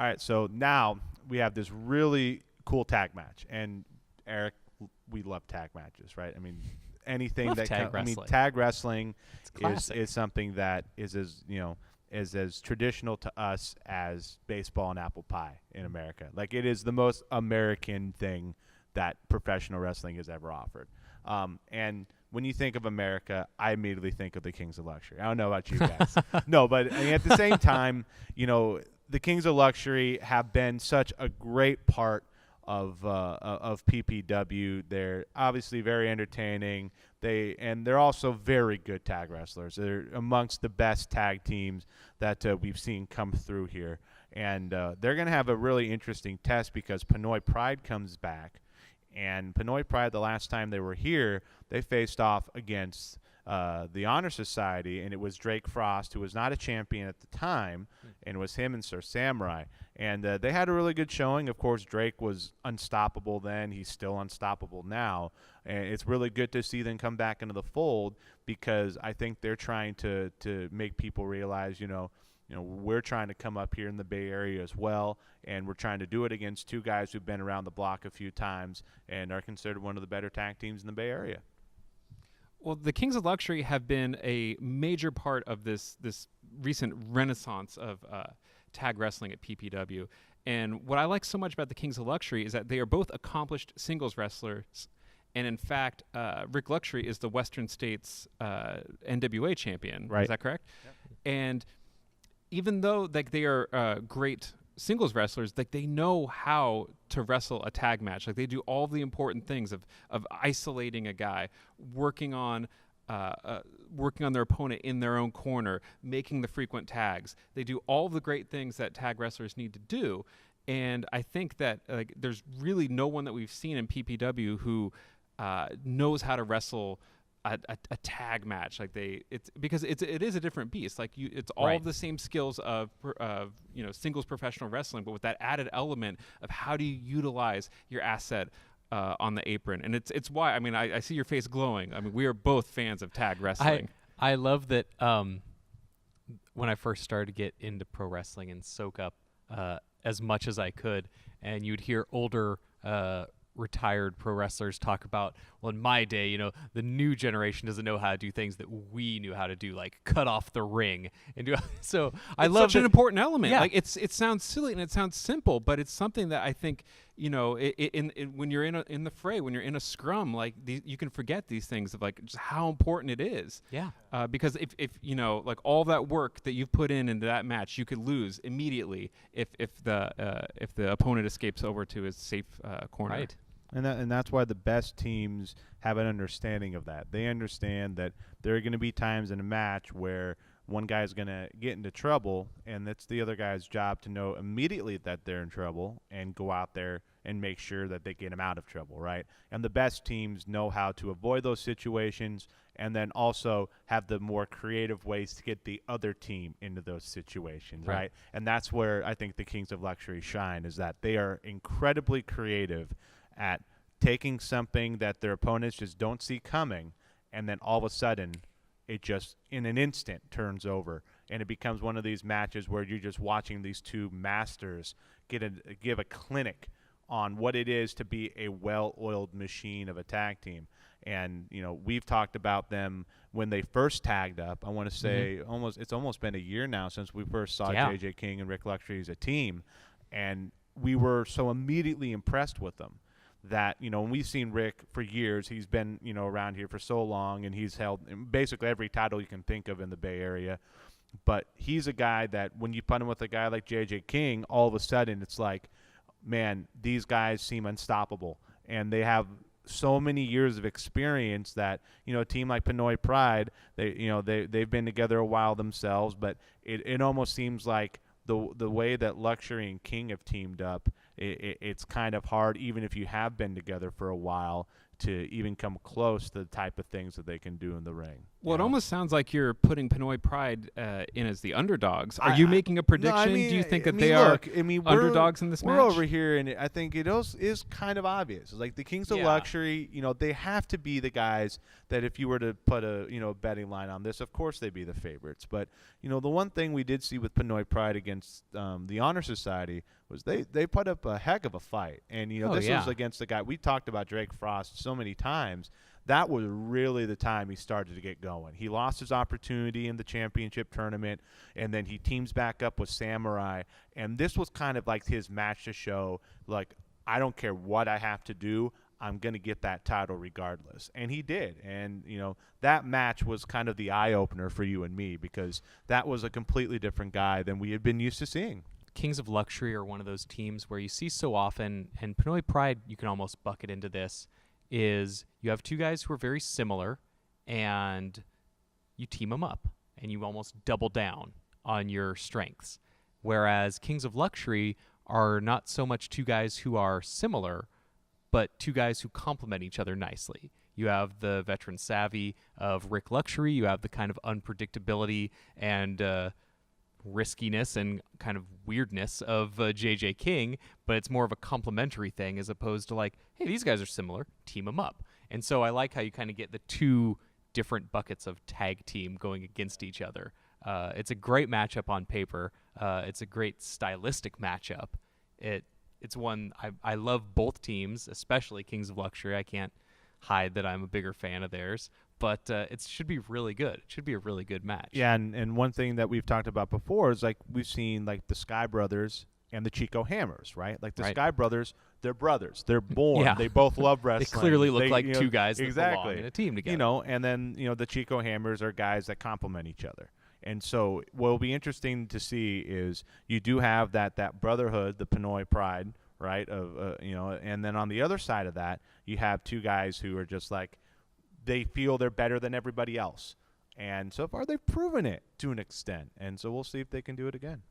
All right, so now we have this really cool tag match, and Eric, we love tag matches, right? I mean, anything Love that tag wrestling. tag wrestling It's classic. is something that is as traditional to us as baseball and apple pie in America. Like, it is the most American thing that professional wrestling has ever offered. And when you think of America, I immediately think of the Kings of Luxury. I don't know about you guys. No, but I mean, at the same time, the Kings of Luxury have been such a great part of PPW. They're obviously very entertaining. They're also very good tag wrestlers. They're amongst the best tag teams that we've seen come through here. And they're going to have a really interesting test because Pinoy Pride comes back. And Pinoy Pride, the last time they were here, they faced off against the Honor Society, and it was Drake Frost, who was not a champion at the time, and it was him and Sir Samurai. And they had a really good showing. Of course, Drake was unstoppable then. He's still unstoppable now. And it's really good to see them come back into the fold because I think they're trying to make people realize, we're trying to come up here in the Bay Area as well, and we're trying to do it against two guys who've been around the block a few times and are considered one of the better tag teams in the Bay Area. Well, the Kings of Luxury have been a major part of this recent renaissance of tag wrestling at PPW. And what I like so much about the Kings of Luxury is that they are both accomplished singles wrestlers. And in fact, Rick Luxury is the Western States NWA champion. Right. Is that correct? Yep. And even though they are great singles wrestlers, they know how to wrestle a tag match. They do all the important things of isolating a guy, working on their opponent in their own corner, making the frequent tags. They do all the great things that tag wrestlers need to do. And I think that there's really no one that we've seen in PPW who knows how to wrestle a tag match. Because it is a different beast. It's all Right. the same skills of singles professional wrestling, but with that added element of how do you utilize your asset on the apron. And it's why I see your face glowing. We are both fans of tag wrestling. I love that when I first started to get into pro wrestling and soak up as much as I could, and you'd hear older retired pro wrestlers talk about, well, in my day, the new generation doesn't know how to do things that we knew how to do, like cut off the ring and do. So I it's love such an important element. Yeah. It sounds silly and it sounds simple, but it's something that I think when you're in the fray, when you're in a scrum, you can forget these things of just how important it is. Yeah. Because if all that work that you've put into that match, you could lose immediately if the opponent escapes over to his safe corner. Right. And that's why the best teams have an understanding of that. They understand that there are going to be times in a match where one guy's going to get into trouble, and it's the other guy's job to know immediately that they're in trouble and go out there and make sure that they get him out of trouble, right? And the best teams know how to avoid those situations and then also have the more creative ways to get the other team into those situations, right? And that's where I think the Kings of Luxury shine, is that they are incredibly creative at taking something that their opponents just don't see coming, and then all of a sudden it just in an instant turns over, and it becomes one of these matches where you're just watching these two masters give a clinic on what it is to be a well-oiled machine of a tag team. And we've talked about them when they first tagged up. I want to say it's almost been a year now since we first saw JJ King and Rick Luxury as a team, and we were so immediately impressed with them that, when we've seen Rick for years, he's been, around here for so long, and he's held basically every title you can think of in the Bay Area. But he's a guy that when you put him with a guy like JJ King, all of a sudden it's like, man, these guys seem unstoppable. And they have so many years of experience that, a team like Pinoy Pride, they've been together a while themselves, but it almost seems like the way that Luxury and King have teamed up it's kind of hard, even if you have been together for a while, to even come close to the type of things that they can do in the ring. Well, it know? almost sounds like you're putting Pinoy Pride in as the underdogs. Are you making a prediction? No, I mean, Do you think that they are we're underdogs in this match? We're over here, and I think it is kind of obvious. It's like the Kings of Yeah. Luxury, they have to be the guys that if you were to put a betting line on this, of course they'd be the favorites. But the one thing we did see with Pinoy Pride against the Honor Society was they put up a heck of a fight, and this was against the guy we talked about, Drake Frost, so many times. That was really the time he started to get going. He lost his opportunity in the championship tournament, and then he teams back up with Samurai. And this was kind of like his match to show, like, I don't care what I have to do, I'm going to get that title regardless. And he did. And, that match was kind of the eye-opener for you and me, because that was a completely different guy than we had been used to seeing. Kings of Luxury are one of those teams where you see so often, and Pinoy Pride, you can almost bucket into this, is you have two guys who are very similar, and you team them up, and you almost double down on your strengths. Whereas Kings of Luxury are not so much two guys who are similar, but two guys who complement each other nicely. You have the veteran savvy of Rick Luxury. You have the kind of unpredictability and riskiness and kind of weirdness of JJ King, but it's more of a complementary thing as opposed to like, hey, these guys are similar, team them up. And so I like how you kind of get the two different buckets of tag team going against each other. It's a great matchup on paper. It's a great stylistic matchup. It's one I love both teams, especially Kings of Luxury. I can't hide that I'm a bigger fan of theirs. But it should be really good. It should be a really good match. Yeah, and one thing that we've talked about before is like we've seen like the Sky Brothers and the Chico Hammers, right? Like the Sky Brothers, they're brothers. They're born. Yeah. They both love wrestling. They clearly look like two guys that exactly. belong in a team together. And then the Chico Hammers are guys that complement each other. And so what will be interesting to see is you do have that brotherhood, the Pinoy Pride, right? And then on the other side of that, you have two guys who are just like, they feel they're better than everybody else. And so far they've proven it to an extent. And so we'll see if they can do it again.